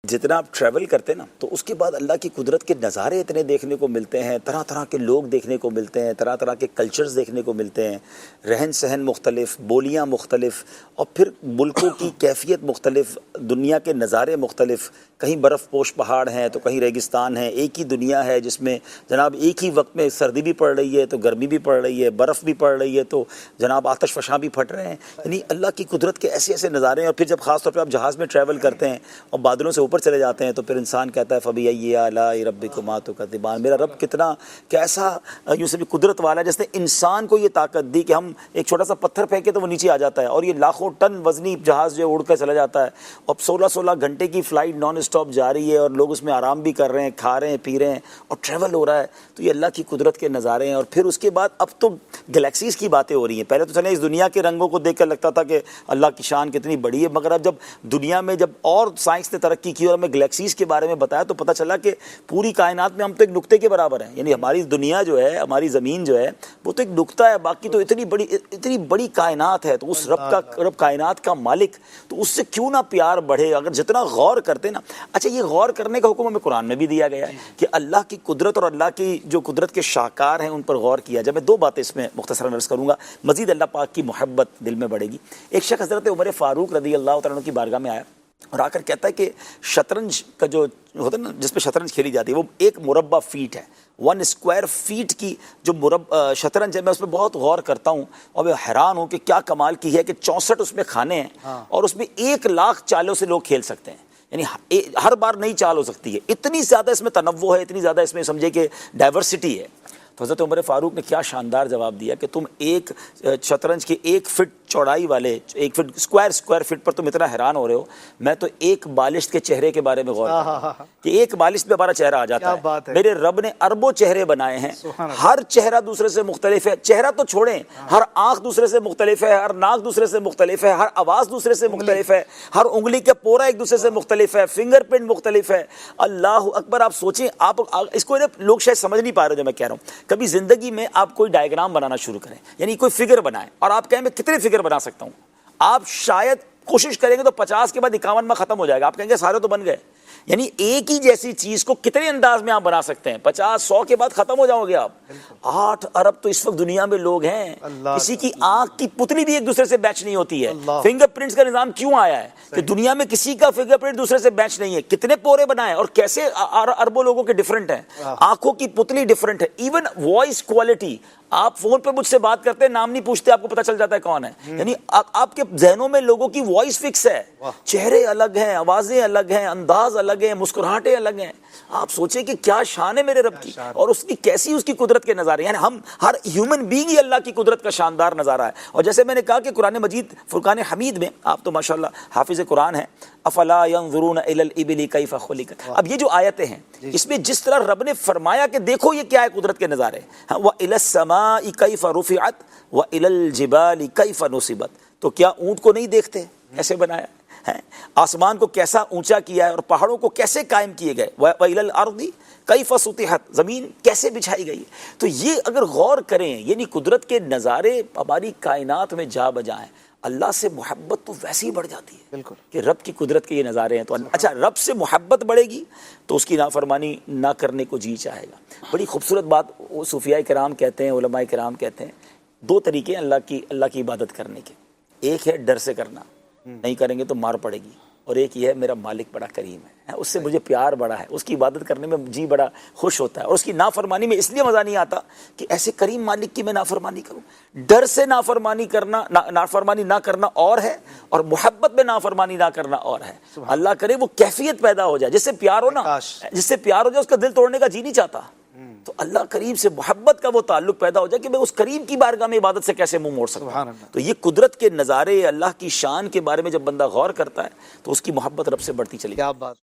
جتنا آپ ٹریول کرتے ہیں نا تو اس کے بعد اللہ کی قدرت کے نظارے اتنے دیکھنے کو ملتے ہیں، طرح طرح کے لوگ دیکھنے کو ملتے ہیں، طرح طرح کے کلچرز دیکھنے کو ملتے ہیں، رہن سہن مختلف، بولیاں مختلف، اور پھر ملکوں کی کیفیت مختلف، دنیا کے نظارے مختلف، کہیں برف پوش پہاڑ ہیں تو کہیں ریگستان ہیں، ایک ہی دنیا ہے جس میں جناب ایک ہی وقت میں سردی بھی پڑ رہی ہے تو گرمی بھی پڑ رہی ہے، برف بھی پڑ رہی ہے تو جناب آتش فشاں بھی پھٹ رہے ہیں، یعنی اللہ کی قدرت کے ایسے ایسے نظارے ہیں۔ اور پھر جب خاص طور پہ آپ جہاز میں ٹریول کرتے ہیں اور بادلوں سے اوپر چلے جاتے ہیں تو پھر انسان کہتا ہے فَبِأَيِّ آلَاءِ رَبِّكُمَا تُكَذِّبَانِ، میرا رب کتنا کیسا یوں سے بھی قدرت والا ہے، جس نے انسان کو یہ طاقت دی کہ ہم ایک چھوٹا سا پتھر پھینکے تو وہ نیچے آ جاتا ہے، اور یہ لاکھوں ٹن وزنی جہاز جو اڑ کر چلا جاتا ہے، اب 16 گھنٹے کی فلائٹ نان اسٹاپ جاری ہے اور لوگ اس میں آرام بھی کر رہے ہیں، کھا رہے ہیں، پی رہے ہیں، اور ٹریول ہو رہا ہے۔ تو یہ اللہ کی قدرت کے نظارے ہیں۔ اور پھر اس کے بعد اب تو گلیکسیز کی باتیں ہو رہی ہیں۔ پہلے تو چلیں اس دنیا کے رنگوں کو دیکھ کر لگتا تھا کہ اللہ کی شان کتنی بڑی ہے، مگر اب جب دنیا میں جب اور سائنس نے ترقی کی اور ہمیں گلیکسیز کے بارے میں بتایا تو پتہ چلا کہ پوری کائنات میں ہم تو ایک نقطے کے برابر ہیں، یعنی ہماری دنیا جو ہے، ہماری زمین جو ہے وہ تو ایک نقطہ ہے، باقی تو اتنی بڑی کائنات ہے۔ تو اس رب کائنات کا مالک، تو اس سے کیوں نہ پیار بڑھے اگر جتنا غور کرتے نا۔ اچھا، یہ غور کرنے کا حکم ہمیں قرآن میں بھی دیا گیا ہے کہ اللہ کی قدرت اور اللہ کی جو قدرت کے شاہکار ہیں ان پر غور کیا جائے۔ میں دو باتیں اس میں مختصراً عرض کروں گا، مزید اللہ پاک کی محبت دل میں بڑھے گی۔ ایک شخص حضرت عمر فاروق رضی اللہ تعالیٰ عنہ کی بارگاہ میں آیا اور آ کر کہتا ہے کہ شطرنج کا جو ہوتا ہے نا، جس پہ شطرنج کھیلی جاتی ہے، وہ 1 مربع فیٹ ہے، 1 اسکوائر فیٹ کی جو شطرنج ہے، میں اس پہ بہت غور کرتا ہوں اور میں حیران ہوں کہ کیا کمال کی ہے کہ 64 اس میں کھانے ہیں اور اس میں 1 لاکھ چالوں سے لوگ کھیل سکتے ہیں، یعنی ہر بار نئی چال ہو سکتی ہے، اتنی زیادہ اس میں تنوع ہے، اتنی زیادہ اس میں سمجھے کہ ڈائیورسٹی ہے۔ تو حضرت عمر فاروق نے کیا شاندار جواب دیا کہ تم ایک شطرنج کے 1 فٹ چوڑائی والے 1 فٹ اسکوائر فٹ پر تم اتنا حیران ہو رہے ہو، میں تو ایک بالشت کے چہرے کے بارے میں غور کرتا ہوں کہ ایک بالشت پہ ہمارا چہرہ آ جاتا ہے۔ میرے رب نے اربوں چہرے بنائے ہیں، ہر چہرہ دوسرے سے مختلف ہے، چہرہ تو چھوڑیں، ہر آنکھ دوسرے سے مختلف ہے، ہر ناک دوسرے سے مختلف ہے، ہر آواز دوسرے سے مختلف ہے، ہر انگلی کا پورا ایک دوسرے سے مختلف ہے، فنگر پرنٹ مختلف ہے۔ اللہ اکبر! آپ سوچیں، آپ اس کو لوگ شاید سمجھ نہیں پا رہے جو میں کہہ رہا ہوں۔ کبھی زندگی میں آپ کوئی ڈائیگرام بنانا شروع کریں، یعنی کوئی فگر بنائیں، اور آپ کہیں میں کتنے فگر بنا سکتا ہوں، آپ شاید کوشش کریں گے تو 50 کے بعد 51 میں ختم ہو جائے گا، آپ کہیں گے سارے تو بن گئے۔ یعنی ایک ہی جیسی چیز کو کتنے انداز میں آپ بنا سکتے ہیں، 50-100 کے بعد ختم ہو جاؤ گے آپ۔ 8 ارب تو اس وقت دنیا میں لوگ ہیں، کسی کی آنکھ کی پتلی بھی ایک دوسرے سے میچ نہیں ہوتی ہے۔ فنگر پرنٹس کا نظام کیوں آیا ہے کہ دنیا میں کسی کا فنگر پرنٹ دوسرے سے میچ نہیں ہے، کتنے پورے بنائے اور کیسے اربوں لوگوں کے ڈیفرنٹ ہیں، آنکھوں کی پتلی ڈیفرنٹ ہے، ایون وائس کوالٹی۔ آپ فون پہ مجھ سے بات کرتے ہیں، نام نہیں پوچھتے، آپ کو پتہ چل جاتا ہے کون ہے، یعنی آپ کے ذہنوں میں لوگوں کی وائس فکس ہے، چہرے الگ ہیں، آوازیں الگ ہیں، انداز الگ ہیں، مسکراہٹیں الگ ہیں۔ آپ سوچیں کہ کیا شان ہے میرے رب کی اور اس کی کیسی اس کی قدرت کے نظارے، یعنی ہم ہر ہیومن بینگ ہی اللہ کی قدرت کا شاندار نظارہ ہے۔ اور جیسے میں نے کہا کہ قرآن مجید فرقان حمید میں، آپ تو ماشاءاللہ حافظ قرآن ہیں، افلا ينظرون الى الابل كيف خلقت، اب یہ جو آیتیں ہیں اس میں جس طرح رب نے فرمایا کہ دیکھو یہ کیا ہے قدرت کے نظارے، وَإِلَى السَّمَاءِ كَيْفَ رُفِعَتْ وَإِلَى الْجِبَالِ كَيْفَ نُصِبَتْ، تو کیا اونٹ کو نہیں دیکھتے کیسے بنایا ہے، آسمان کو کیسا اونچا کیا ہے اور پہاڑوں کو کیسے قائم کیے گئے، وَإِلَى الْأَرْضِ كَيْفَ سُطِحَتْ، زمین کیسے بچھائی گئی۔ تو یہ اگر غور کریں، یعنی قدرت کے نظارے ہماری کائنات میں جا بجائیں، اللہ سے محبت تو ویسے ہی بڑھ جاتی ہے، بالکل، کہ رب کی قدرت کے یہ نظارے ہیں۔ تو اچھا، رب سے محبت بڑھے گی تو اس کی نافرمانی نہ کرنے کو جی چاہے گا۔ بڑی خوبصورت بات وہ صوفیاء کرام کہتے ہیں، علماء کرام کہتے ہیں، 2 طریقے ہیں اللہ کی عبادت کرنے کے، ایک ہے ڈر سے کرنا، نہیں کریں گے تو مار پڑے گی، اور ایک یہ ہے میرا مالک بڑا کریم ہے، اس سے مجھے پیار بڑا ہے، اس کی عبادت کرنے میں جی بڑا خوش ہوتا ہے، اور اس کی نافرمانی میں اس لیے مزہ نہیں آتا کہ ایسے کریم مالک کی میں نافرمانی کروں۔ ڈر سے نافرمانی نہ کرنا اور ہے، اور محبت میں نافرمانی نہ کرنا اور ہے۔ اللہ کرے وہ کیفیت پیدا ہو جائے، جس سے پیار ہو نا، جس سے پیار ہو جائے اس کا دل توڑنے کا جی نہیں چاہتا، تو اللہ کریم سے محبت کا وہ تعلق پیدا ہو جائے کہ میں اس کریم کی بارگاہ میں عبادت سے کیسے منہ موڑ سکتا ہوں۔ تو یہ قدرت کے نظارے، اللہ کی شان کے بارے میں جب بندہ غور کرتا ہے تو اس کی محبت رب سے بڑھتی چلی جاتی ہے۔